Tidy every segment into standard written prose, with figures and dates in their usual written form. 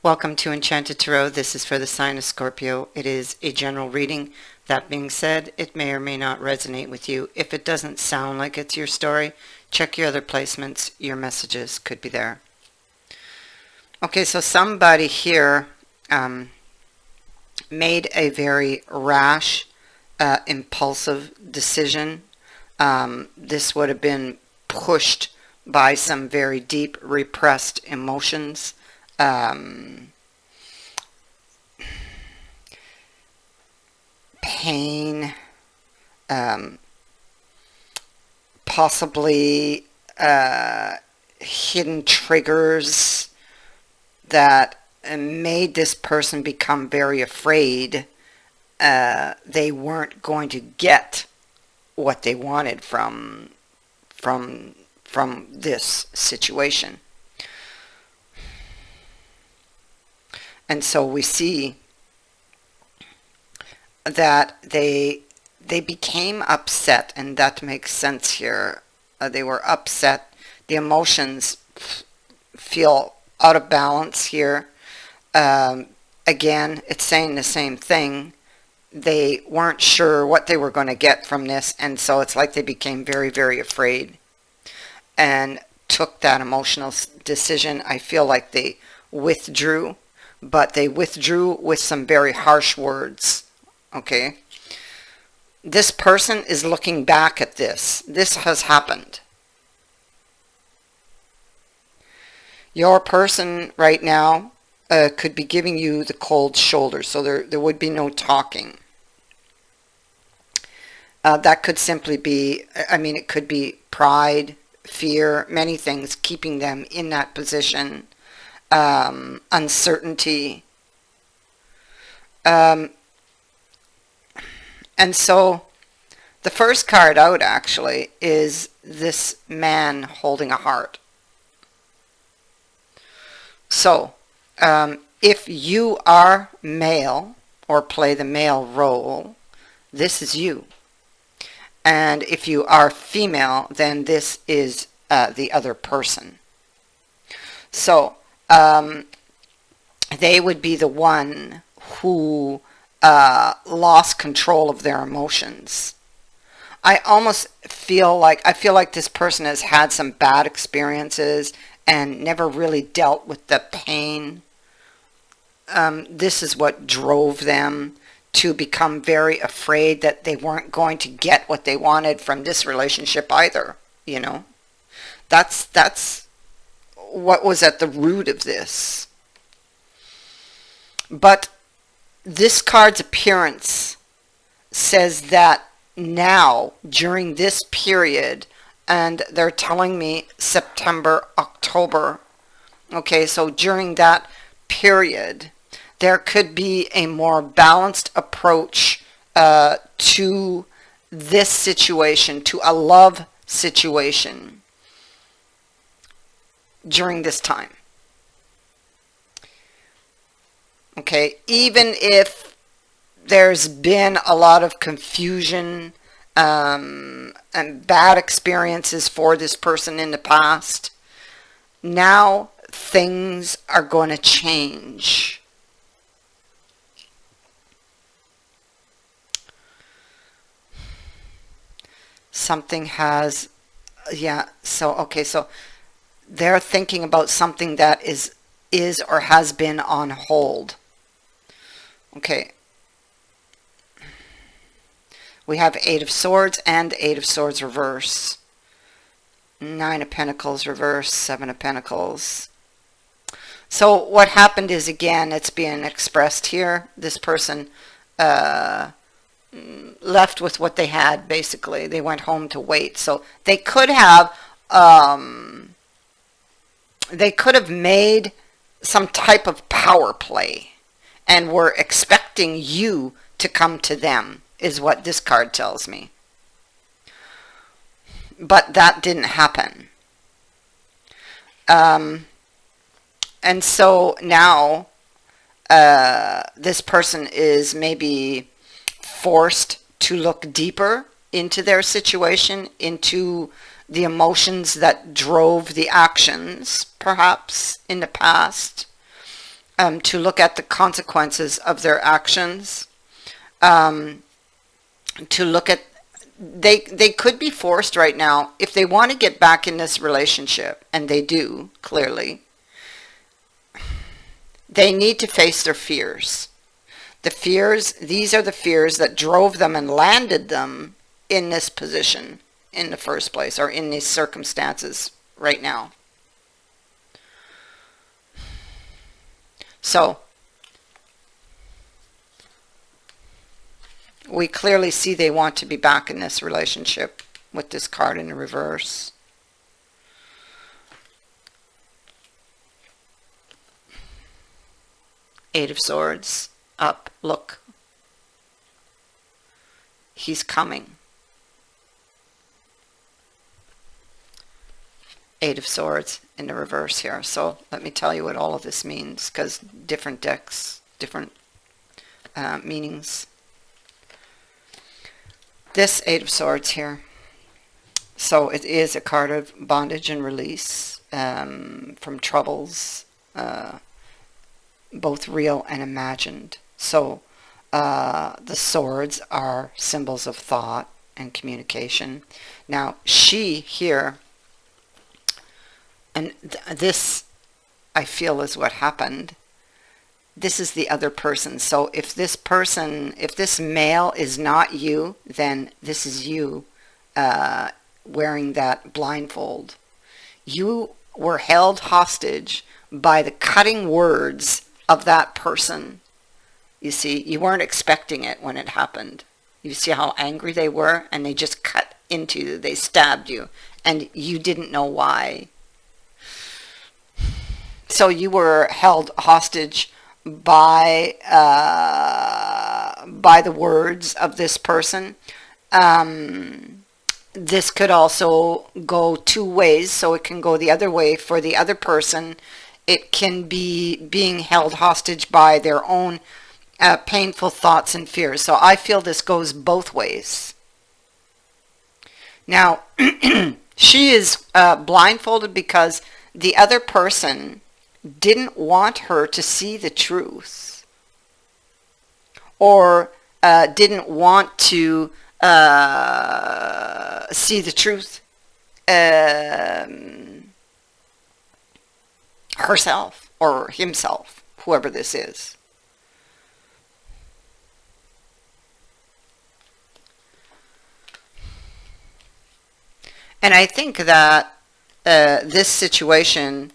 Welcome to Enchanted Tarot. This is for the sign of Scorpio. It is a general reading. That being said, it may or may not resonate with you. If it doesn't sound like it's your story, check your other placements. Your messages could be there. Okay, so somebody here made a very rash, impulsive decision. This would have been pushed by some very deep repressed emotions. Pain, possibly hidden triggers that made this person become very afraid they weren't going to get what they wanted from this situation. And so we see that they became upset, and that makes sense here. They were upset. The emotions feel out of balance here. Again, it's saying the same thing. They weren't sure what they were going to get from this, and so it's like they became very, very afraid and took that emotional decision. I feel like they withdrew, but they withdrew with some very harsh words. Okay? This person is looking back at this. This has happened. Your person right now could be giving you the cold shoulder, so there would be no talking. That could simply be, it could be pride, fear, many things keeping them in that position. Uncertainty. And so the first card out actually is this man holding a heart. So if you are male or play the male role, this is you. And if you are female, then this is the other person. So they would be the one who lost control of their emotions. I feel like this person has had some bad experiences and never really dealt with the pain. This is what drove them to become very afraid that they weren't going to get what they wanted from this relationship either, you know. That's what was at the root of this. But this card's appearance says that now, during this period, and they're telling me September, October, okay, so during that period, there could be a more balanced approach to this situation, to a love situation during this time. Okay, even if there's been a lot of confusion and bad experiences for this person in the past, now things are going to change. Something has, so they're thinking about something that is or has been on hold. Okay. We have 8 of Swords and 8 of Swords reverse. 9 of Pentacles reverse, 7 of Pentacles. So what happened is, again, it's being expressed here. This person left with what they had, basically. They went home to wait. So they could have made some type of power play and were expecting you to come to them, is what this card tells me. But that didn't happen. And so now this person is maybe forced to look deeper into their situation, into the emotions that drove the actions, perhaps, in the past. to look at the consequences of their actions, um, to look at, they could be forced right now, if they want to get back in this relationship, and they do, clearly, they need to face their fears. The fears, these are the fears that drove them and landed them in this position in the first place, or in these circumstances right now. So, we clearly see they want to be back in this relationship with this card in the reverse. Eight of Swords, up, look. He's coming. Eight of Swords in the reverse here. So let me tell you what all of this means, because different decks, different meanings. This Eight of Swords here. So it is a card of bondage and release from troubles, both real and imagined. So the swords are symbols of thought and communication. Now she here, and this I feel is what happened. This is the other person. So if this person, if this male is not you, then this is you wearing that blindfold. You were held hostage by the cutting words of that person. You see, you weren't expecting it when it happened. You see how angry they were, and they just cut into you, they stabbed you, and you didn't know why. So you were held hostage by the words of this person. This could also go two ways, so it can go the other way for the other person. It can be being held hostage by their own painful thoughts and fears. So I feel this goes both ways. Now, she is blindfolded because the other person didn't want her to see the truth, or didn't want to see the truth herself or himself, whoever this is. And I think that this situation,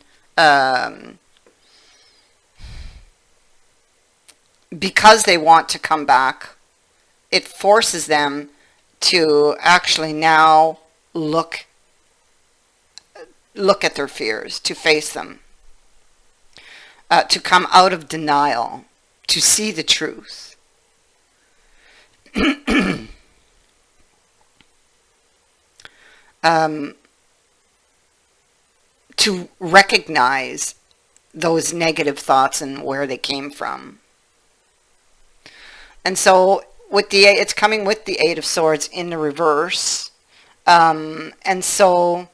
because they want to come back, it forces them to actually now look at their fears, to face them, to come out of denial, to see the truth. To recognize those negative thoughts and where they came from. And so with the it's coming with the Eight of Swords in the reverse, and so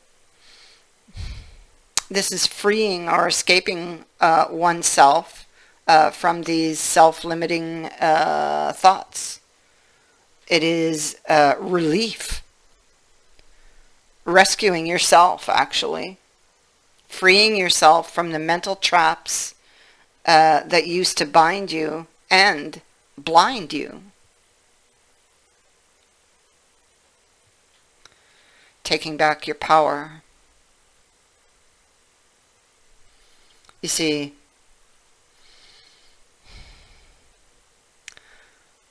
this is freeing or escaping oneself from these self-limiting thoughts. It is relief, rescuing yourself, actually, freeing yourself from the mental traps that used to bind you and blind you. Taking back your power. You see,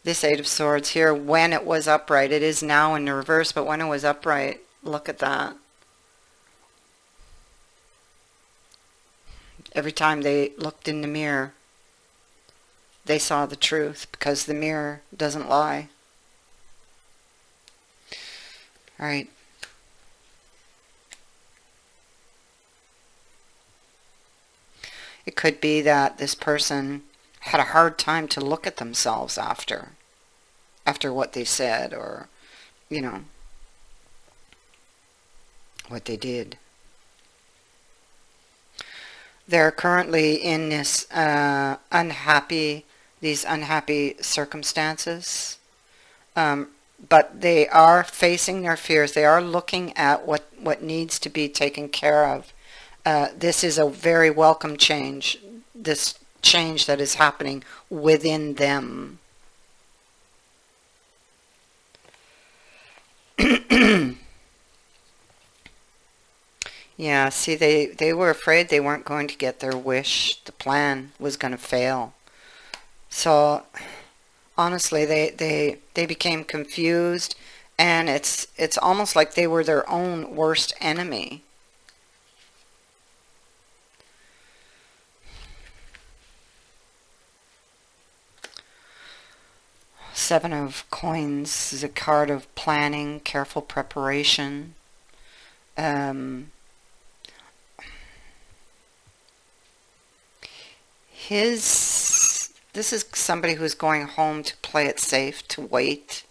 this Eight of Swords here, when it was upright, it is now in the reverse, but when it was upright, look at that. Every time they looked in the mirror, they saw the truth, because the mirror doesn't lie. All right. It could be that this person had a hard time to look at themselves after what they said, or, you know, what they did. They're currently in this these unhappy circumstances. But they are facing their fears. They are looking at what needs to be taken care of. This is a very welcome change, this change that is happening within them. Yeah, see, they were afraid they weren't going to get their wish. The plan was going to fail. So honestly, they became confused, and it's almost like they were their own worst enemy. Seven of Coins is a card of planning, careful preparation. Um, this is somebody who's going home to play it safe, to wait.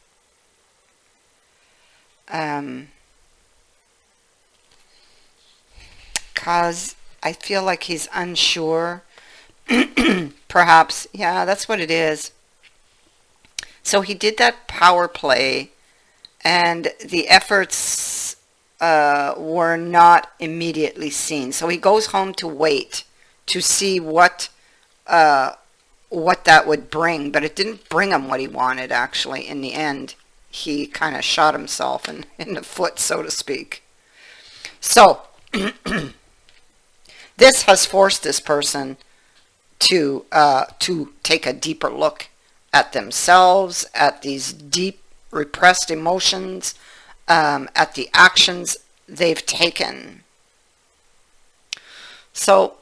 Cause I feel like he's unsure. Perhaps, yeah, that's what it is. So he did that power play, and the efforts were not immediately seen. So he goes home to wait to see uh, what that would bring, but it didn't bring him what he wanted. Actually, in the end, he kind of shot himself in the foot, so to speak. So this has forced this person to take a deeper look at themselves, at these deep repressed emotions, at the actions they've taken. So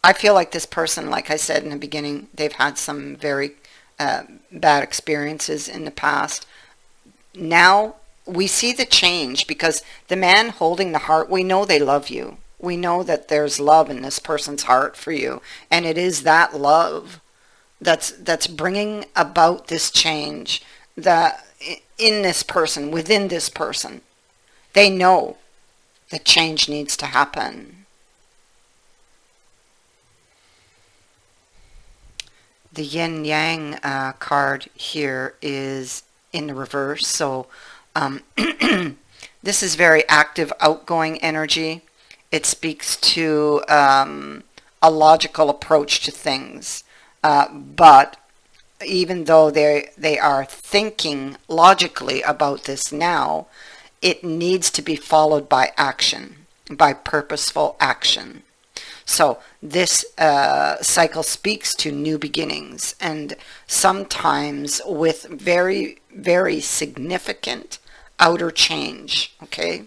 I feel like this person, like I said in the beginning, they've had some very bad experiences in the past. Now we see the change, because the man holding the heart, we know they love you. We know that there's love in this person's heart for you, and it is that love that's bringing about this change, that in this person, within this person. They know that change needs to happen. The yin yang card here is in the reverse, so this is very active, outgoing energy. It speaks to a logical approach to things, but even though they are thinking logically about this now, it needs to be followed by action, by purposeful action. So this cycle speaks to new beginnings, and sometimes with very, very significant outer change, okay?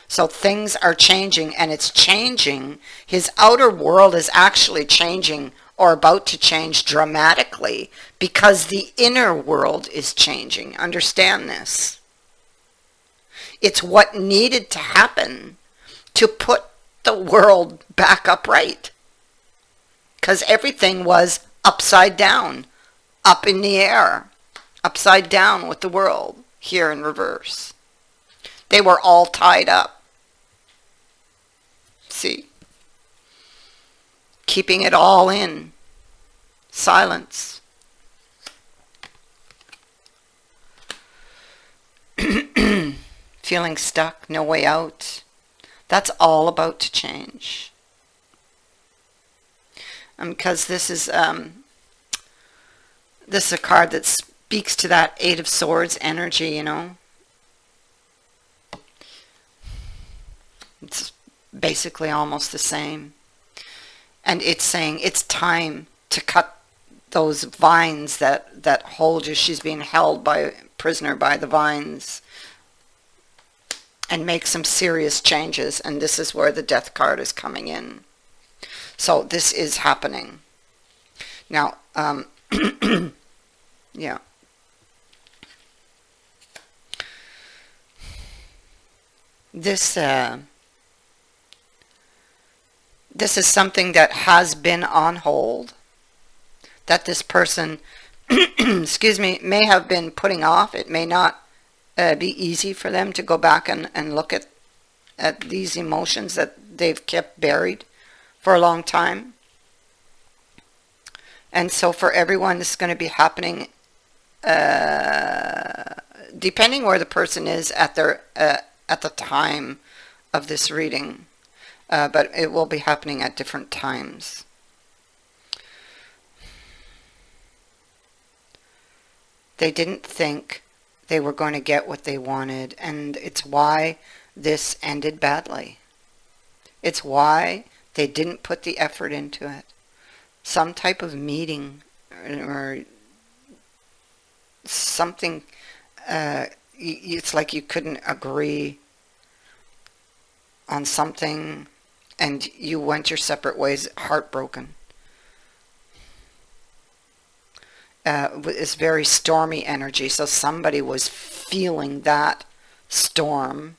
So things are changing, and it's changing. His outer world is actually changing, or about to change dramatically, because the inner world is changing. Understand this. It's what needed to happen to put the world back upright, because everything was upside down, up in the air, upside down with the world here in reverse. They were all tied up. See? Keeping it all in. Silence. Feeling stuck, no way out. That's all about to change. Because this is a card that speaks to that Eight of Swords energy, you know. It's basically almost the same. And it's saying it's time to cut those vines that hold you. She's being held prisoner by the vines, and make some serious changes. And this is where the Death card is coming in. So this is happening. Now, yeah. This is something that has been on hold, that this person, excuse me, may have been putting off. It may not be easy for them to go back and look at these emotions that they've kept buried for a long time. And so for everyone, this is going to be happening depending where the person is at the time of this reading, but it will be happening at different times. They didn't think they were going to get what they wanted, and it's why this ended badly. It's why they didn't put the effort into it. Some type of meeting or something, it's like you couldn't agree on something and you went your separate ways, heartbroken. It's very stormy energy, so somebody was feeling that storm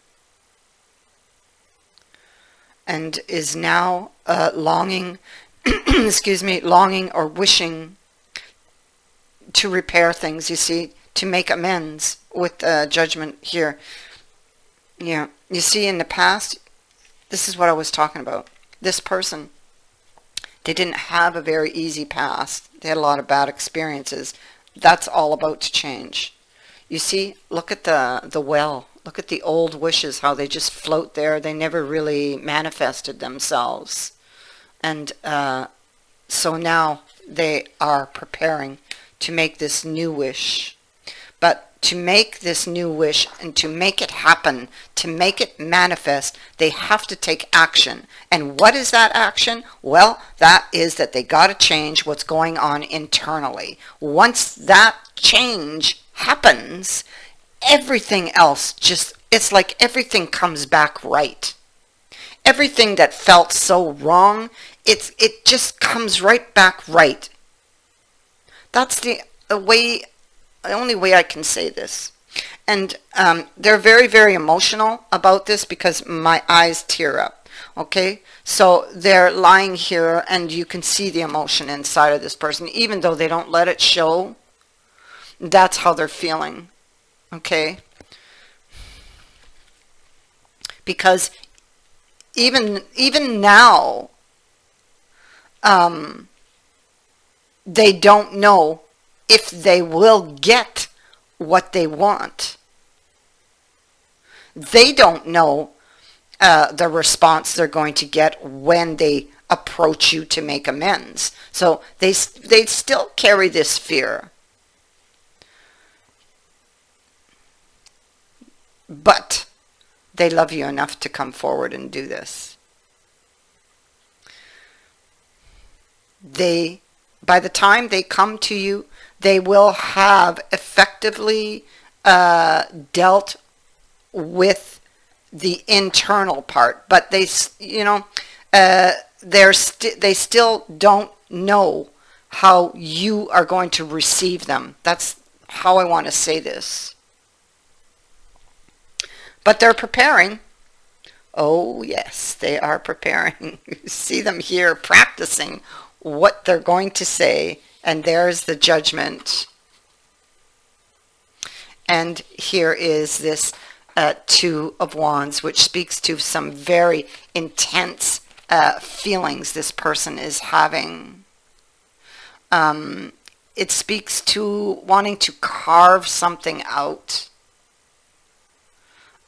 and is now longing excuse me, longing or wishing to repair things, you see, to make amends with judgment here. Yeah, you see, in the past, this is what I was talking about. This person, they didn't have a very easy past. They had a lot of bad experiences. That's all about to change. You see, look at the well. Look at the old wishes, how they just float there. They never really manifested themselves. And so now they are preparing to make this new wish. But to make this new wish and to make it happen, to make it manifest, they have to take action. And what is that action? Well, that is that they got to change what's going on internally. Once that change happens, everything else just, it's like everything comes back right. Everything that felt so wrong, it just comes right back right. That's the only way I can say this. And they're very, very emotional about this because my eyes tear up. Okay, so they're lying here and you can see the emotion inside of this person, even though they don't let it show. That's how they're feeling. Okay, because even now, they don't know if they will get what they want. They don't know the response they're going to get when they approach you to make amends. So they still carry this fear. But they love you enough to come forward and do this. By the time they come to you, they will have effectively dealt with the internal part, but they still don't know how you are going to receive them. That's how I want to say this. But they're preparing. Oh yes, they are preparing. You see them here practicing what they're going to say, and there's the judgment. And here is this Two of Wands, which speaks to some very intense feelings this person is having. It speaks to wanting to carve something out.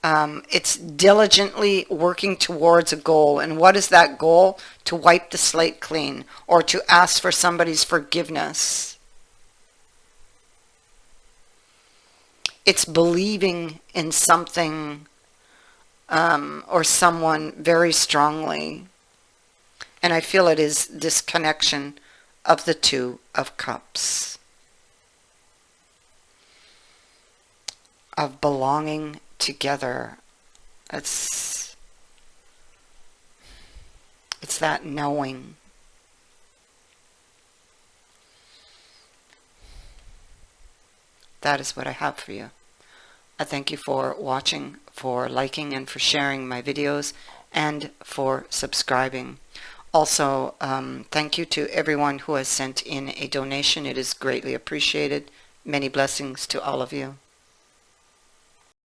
It's diligently working towards a goal. And what is that goal? To wipe the slate clean, or to ask for somebody's forgiveness. It's believing in something or someone very strongly. And I feel it is this connection of the Two of Cups. Of belonging together. It's that knowing. That is what I have for you. I thank you for watching, for liking, and for sharing my videos, and for subscribing. Also, thank you to everyone who has sent in a donation. It is greatly appreciated. Many blessings to all of you.